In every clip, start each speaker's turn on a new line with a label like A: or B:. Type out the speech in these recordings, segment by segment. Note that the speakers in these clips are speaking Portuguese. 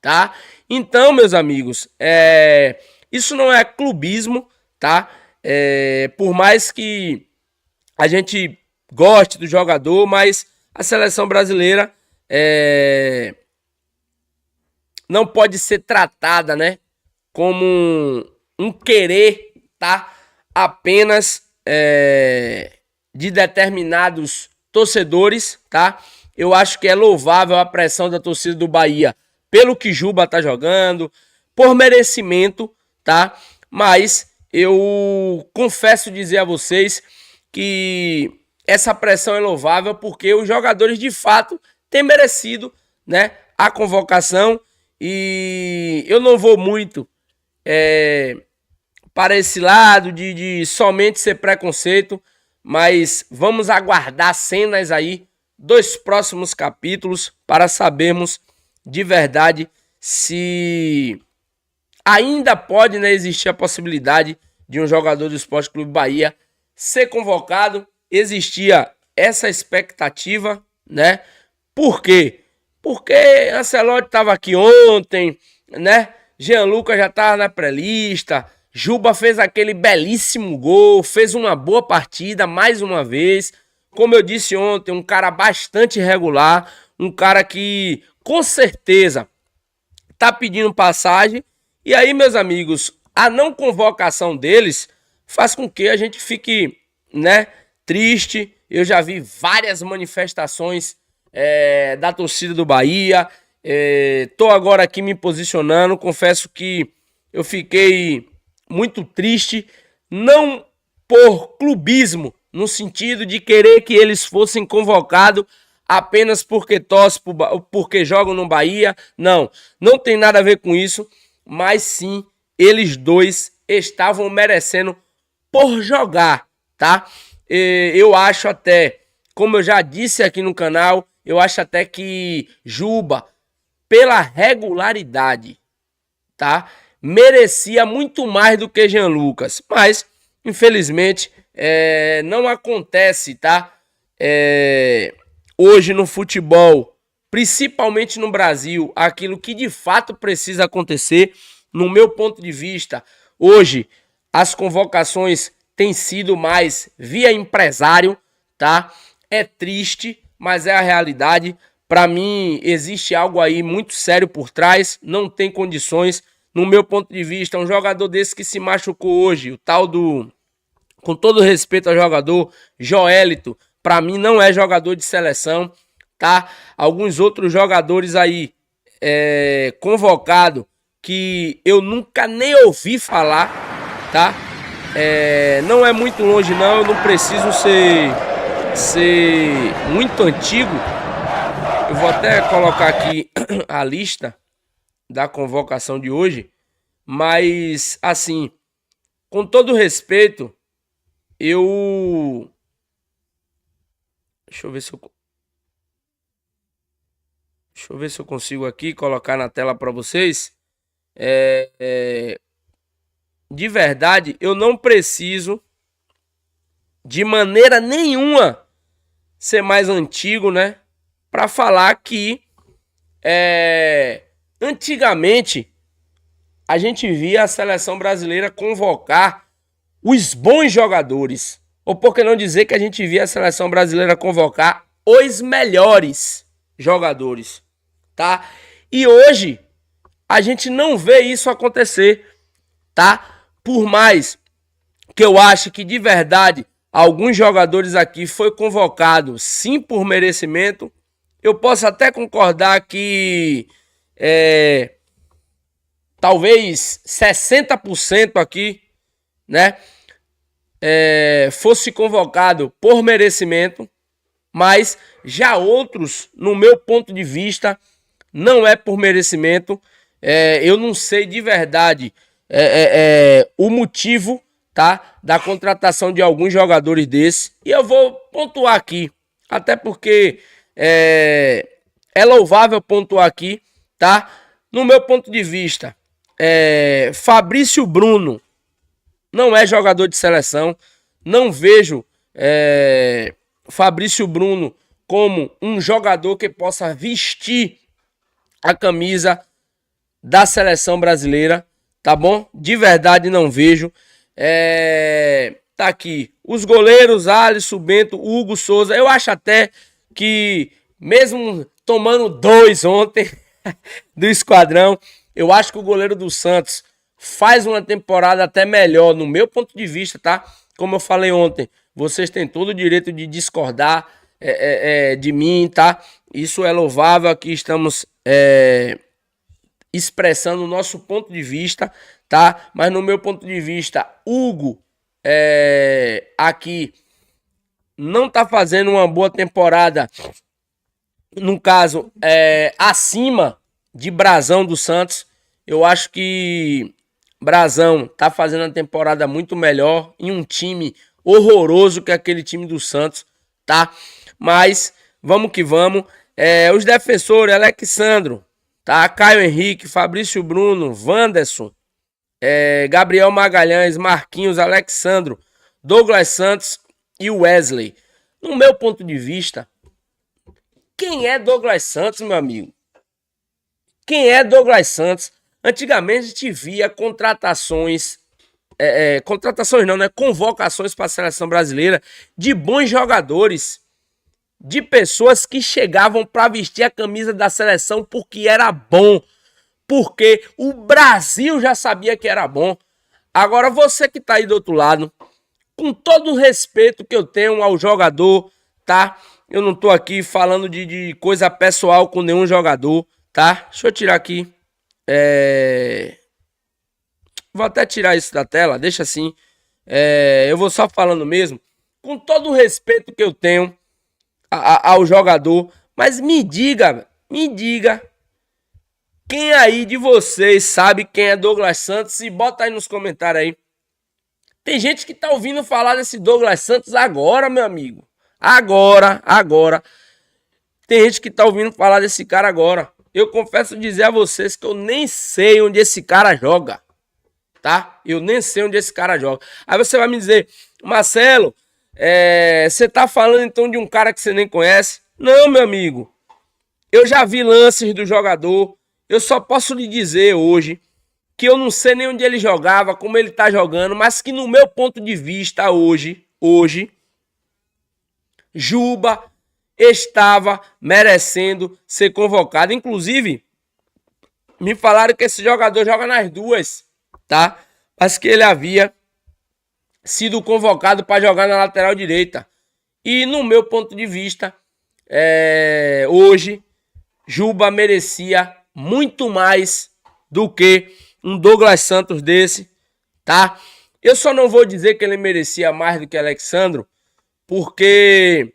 A: tá? Então, meus amigos, isso não é clubismo, tá? Por mais que a gente goste do jogador, mas a seleção brasileira não pode ser tratada, né, como um querer, tá? Apenas de determinados torcedores, tá? Eu acho que é louvável a pressão da torcida do Bahia pelo que Juba tá jogando, por merecimento, tá? Mas eu confesso dizer a vocês que essa pressão é louvável porque os jogadores de fato têm merecido, né, a convocação, e eu não vou muito para esse lado de somente ser preconceito, mas vamos aguardar cenas aí dos próximos capítulos para sabermos de verdade se ainda pode, né, existir a possibilidade de um jogador do Sport Clube Bahia ser convocado. Existia essa expectativa, né? Por quê? Porque Ancelotti estava aqui ontem, né? Jean Lucas já estava na pré-lista, Juba fez aquele belíssimo gol, fez uma boa partida mais uma vez. Como eu disse ontem, um cara bastante regular, um cara que com certeza tá pedindo passagem. E aí, meus amigos, a não convocação deles faz com que a gente fique, né, triste. Eu já vi várias manifestações da torcida do Bahia. Tô agora aqui me posicionando. Confesso que eu fiquei muito triste, não por clubismo, no sentido de querer que eles fossem convocados apenas porque torcem, porque jogam no Bahia. Não, não tem nada a ver com isso, mas sim, eles dois estavam merecendo por jogar, tá? Eu acho até, como eu já disse aqui no canal, eu acho até que Juba, pela regularidade, tá, merecia muito mais do que Jean Lucas, mas infelizmente não acontece, tá? Hoje no futebol, principalmente no Brasil, aquilo que de fato precisa acontecer, no meu ponto de vista, hoje as convocações têm sido mais via empresário, tá? É triste, mas é a realidade. Para mim, existe algo aí muito sério por trás, não tem condições. No meu ponto de vista, um jogador desse que se machucou hoje, o tal do, com todo respeito ao jogador, Joelito, para mim não é jogador de seleção, tá? Alguns outros jogadores aí convocado que eu nunca nem ouvi falar, tá? Não é muito longe não, eu não preciso ser muito antigo. Eu vou até colocar aqui a lista da convocação de hoje, mas assim, com todo respeito, deixa eu ver se eu consigo aqui colocar na tela para vocês. De verdade, eu não preciso de maneira nenhuma ser mais antigo, né, para falar que antigamente a gente via a seleção brasileira convocar os bons jogadores, ou por que não dizer que a gente via a seleção brasileira convocar os melhores jogadores, tá? E hoje a gente não vê isso acontecer, tá? Por mais que eu acho que de verdade alguns jogadores aqui foi convocado sim por merecimento, eu posso até concordar que talvez 60% aqui, né, fosse convocado por merecimento, mas já outros, no meu ponto de vista, não é por merecimento. Eu não sei de verdade o motivo, tá, da contratação de alguns jogadores desses, e eu vou pontuar aqui, até porque é louvável pontuar aqui, tá? No meu ponto de vista, Fabrício Bruno não é jogador de seleção. Não vejo Fabrício Bruno como um jogador que possa vestir a camisa da seleção brasileira, tá bom? De verdade não vejo. Tá aqui os goleiros Alisson, Bento, Hugo Souza. Eu acho até que mesmo tomando 2 ontem do esquadrão, eu acho que o goleiro do Santos faz uma temporada até melhor, no meu ponto de vista, tá? Como eu falei ontem, vocês têm todo o direito de discordar de mim, tá? Isso é louvável, aqui estamos expressando o nosso ponto de vista, tá? Mas no meu ponto de vista, Hugo aqui não tá fazendo uma boa temporada, no caso, acima de Brazão do Santos. Eu acho que Brazão tá fazendo uma temporada muito melhor em um time horroroso que é aquele time do Santos, tá? Mas vamos que vamos. Os defensores, Alexandro, tá? Caio Henrique, Fabrício Bruno, Wanderson, Gabriel Magalhães, Marquinhos, Alexandro, Douglas Santos e Wesley. No meu ponto de vista, quem é Douglas Santos, meu amigo? Quem é Douglas Santos? Antigamente a gente via contratações, contratações não, né? Convocações para a seleção brasileira de bons jogadores, de pessoas que chegavam para vestir a camisa da seleção porque era bom, porque o Brasil já sabia que era bom. Agora você que tá aí do outro lado, com todo o respeito que eu tenho ao jogador, tá? Eu não tô aqui falando de coisa pessoal com nenhum jogador, tá? Deixa eu tirar aqui. Vou até tirar isso da tela, deixa assim. Eu vou só falando mesmo, com todo o respeito que eu tenho ao jogador. Mas me diga, quem aí de vocês sabe quem é Douglas Santos? E bota aí nos comentários aí. Tem gente que tá ouvindo falar desse Douglas Santos agora, meu amigo. Agora. Tem gente que tá ouvindo falar desse cara agora. Eu confesso dizer a vocês que eu nem sei onde esse cara joga, tá? Eu nem sei onde esse cara joga. Aí você vai me dizer, Marcelo, você tá falando então de um cara que você nem conhece? Não, meu amigo. Eu já vi lances do jogador. Eu só posso lhe dizer hoje que eu não sei nem onde ele jogava, como ele tá jogando, mas que no meu ponto de vista hoje, Juba estava merecendo ser convocado. Inclusive, me falaram que esse jogador joga nas duas, tá? Mas que ele havia sido convocado para jogar na lateral direita. E no meu ponto de vista, hoje, Juba merecia muito mais do que um Douglas Santos desse, tá? Eu só não vou dizer que ele merecia mais do que Alexandro, porque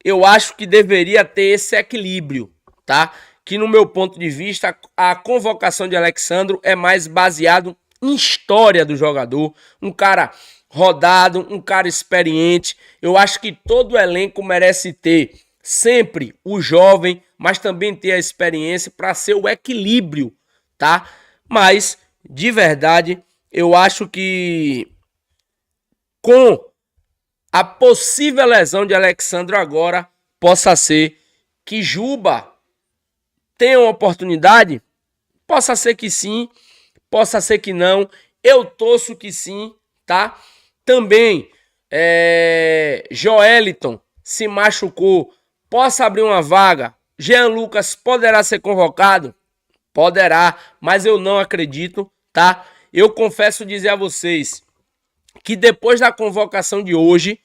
A: eu acho que deveria ter esse equilíbrio, tá? Que no meu ponto de vista, a convocação de Alexandro é mais baseado em história do jogador, um cara rodado, um cara experiente. Eu acho que todo elenco merece ter sempre o jovem, mas também ter a experiência para ser o equilíbrio, tá? Mas, de verdade, eu acho que com a possível lesão de Alexandro agora, possa ser que Juba tenha uma oportunidade? Possa ser que sim, possa ser que não. Eu torço que sim, tá? Também, Joeliton se machucou, possa abrir uma vaga. Jean Lucas poderá ser convocado? Poderá, mas eu não acredito, tá? Eu confesso dizer a vocês que depois da convocação de hoje,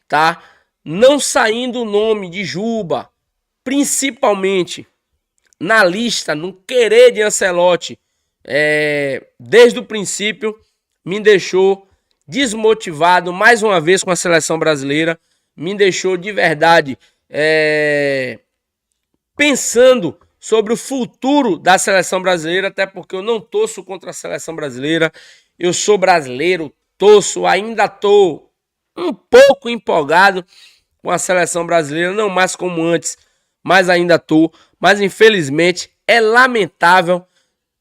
A: tá? Não saindo o nome de Juba, principalmente na lista, no querer de Ancelotti, desde o princípio, me deixou desmotivado mais uma vez com a seleção brasileira, me deixou de verdade pensando sobre o futuro da seleção brasileira, até porque eu não torço contra a seleção brasileira, eu sou brasileiro, torço, ainda estou um pouco empolgado com a seleção brasileira, não mais como antes, mas ainda estou. Mas infelizmente é lamentável,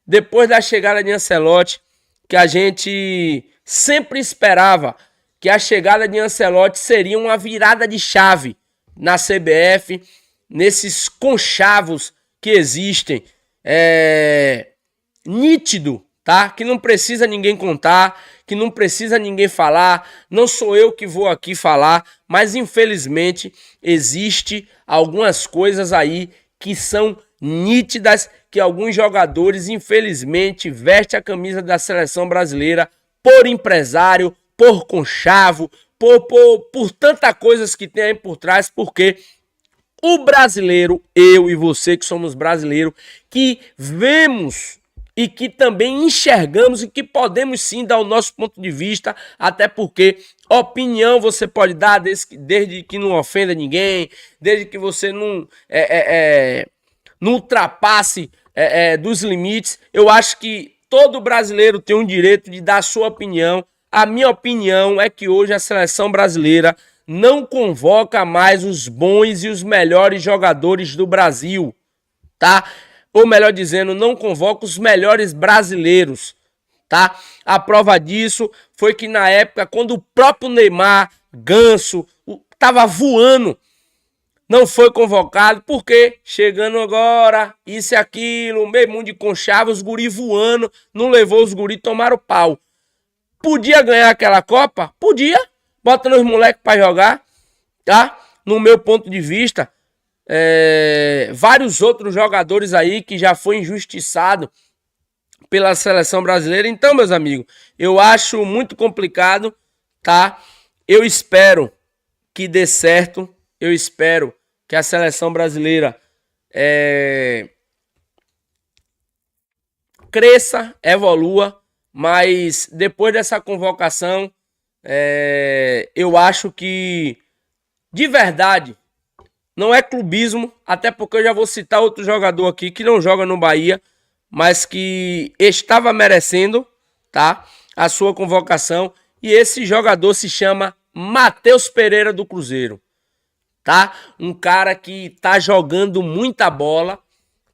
A: depois da chegada de Ancelotti, que a gente sempre esperava que a chegada de Ancelotti seria uma virada de chave na CBF, nesses conchavos que existem nítido, tá? Que não precisa ninguém contar, que não precisa ninguém falar, não sou eu que vou aqui falar, mas infelizmente existe algumas coisas aí que são nítidas, que alguns jogadores infelizmente vestem a camisa da seleção brasileira por empresário, por conchavo, por tanta coisas que tem aí por trás, porque o brasileiro, eu e você que somos brasileiros, que vemos e que também enxergamos e que podemos sim dar o nosso ponto de vista, até porque opinião você pode dar desde que não ofenda ninguém, desde que você não ultrapasse dos limites. Eu acho que todo brasileiro tem o direito de dar a sua opinião. A minha opinião é que hoje a seleção brasileira não convoca mais os bons e os melhores jogadores do Brasil, tá? Ou melhor dizendo, não convoca os melhores brasileiros, tá? A prova disso foi que na época, quando o próprio Neymar, Ganso, tava voando, não foi convocado, porque chegando agora, isso e aquilo, meio mundo de conchava, os guri voando, não levou os guri, tomaram pau. Podia ganhar aquela Copa? Podia. Bota nos moleques para jogar, tá? No meu ponto de vista, vários outros jogadores aí que já foi injustiçado pela seleção brasileira. Então, meus amigos, eu acho muito complicado, tá? Eu espero que dê certo. Eu espero que a seleção brasileira cresça, evolua, mas depois dessa convocação, eu acho que, de verdade, não é clubismo, até porque eu já vou citar outro jogador aqui que não joga no Bahia, mas que estava merecendo, tá, a sua convocação, e esse jogador se chama Matheus Pereira do Cruzeiro, tá? Um cara que tá jogando muita bola,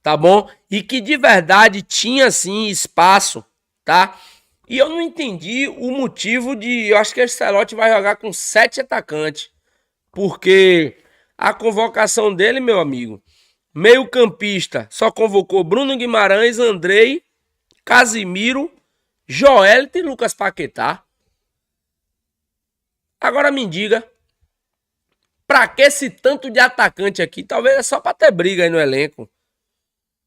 A: tá bom? E que de verdade tinha sim espaço, tá? E eu não entendi o motivo de... Eu acho que o Ancelotti vai jogar com 7 atacantes. Porque a convocação dele, meu amigo, meio campista, só convocou Bruno Guimarães, Andrei, Casimiro, Joelito e Lucas Paquetá. Agora me diga, pra que esse tanto de atacante aqui? Talvez é só pra ter briga aí no elenco.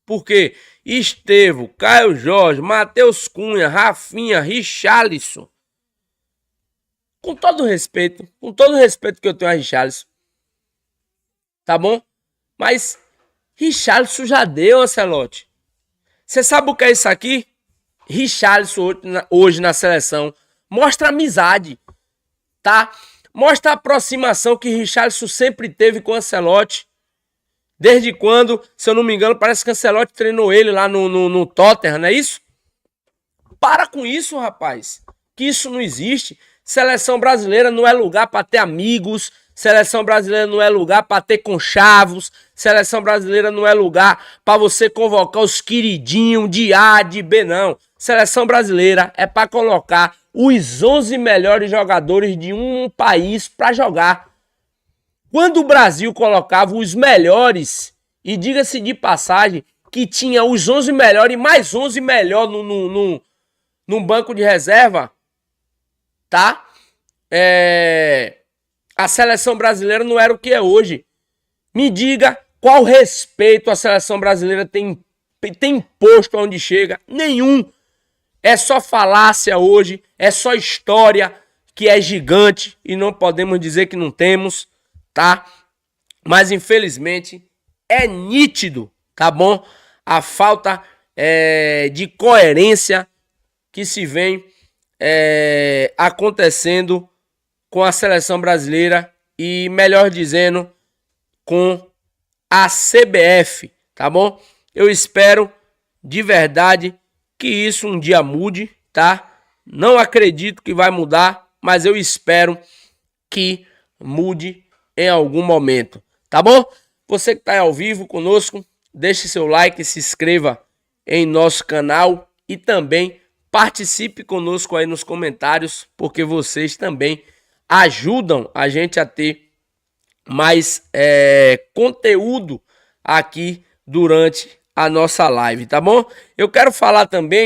A: Porque Estevão, Caio Jorge, Matheus Cunha, Rafinha, Richarlison. Com todo respeito que eu tenho a Richarlison. Tá bom? Mas Richarlison já deu, Ancelotti. Você sabe o que é isso aqui? Richarlison hoje na seleção mostra amizade, tá? Mostra a aproximação que Richarlison sempre teve com o Ancelotti. Desde quando, se eu não me engano, parece que o Ancelotti treinou ele lá no Tottenham, não é isso? Para com isso, rapaz. Que isso não existe. Seleção brasileira não é lugar para ter amigos. Seleção brasileira não é lugar para ter conchavos. Seleção brasileira não é lugar para você convocar os queridinhos de A, de B, não. Seleção brasileira é para colocar os 11 melhores jogadores de um país para jogar. Quando o Brasil colocava os melhores, e diga-se de passagem, que tinha os 11 melhores e mais 11 melhores num banco de reserva, tá? A seleção brasileira não era o que é hoje. Me diga qual respeito a seleção brasileira tem posto onde chega. Nenhum. É só falácia hoje, é só história que é gigante e não podemos dizer que não temos, tá? Mas infelizmente é nítido, tá bom? A falta de coerência que se vem acontecendo com a seleção brasileira e, melhor dizendo, com a CBF, tá bom? Eu espero de verdade que isso um dia mude, tá? Não acredito que vai mudar, mas eu espero que mude em algum momento, tá bom? Você que está ao vivo conosco, deixe seu like, se inscreva em nosso canal e também participe conosco aí nos comentários, porque vocês também ajudam a gente a ter mais conteúdo aqui durante a nossa live, tá bom? Eu quero falar também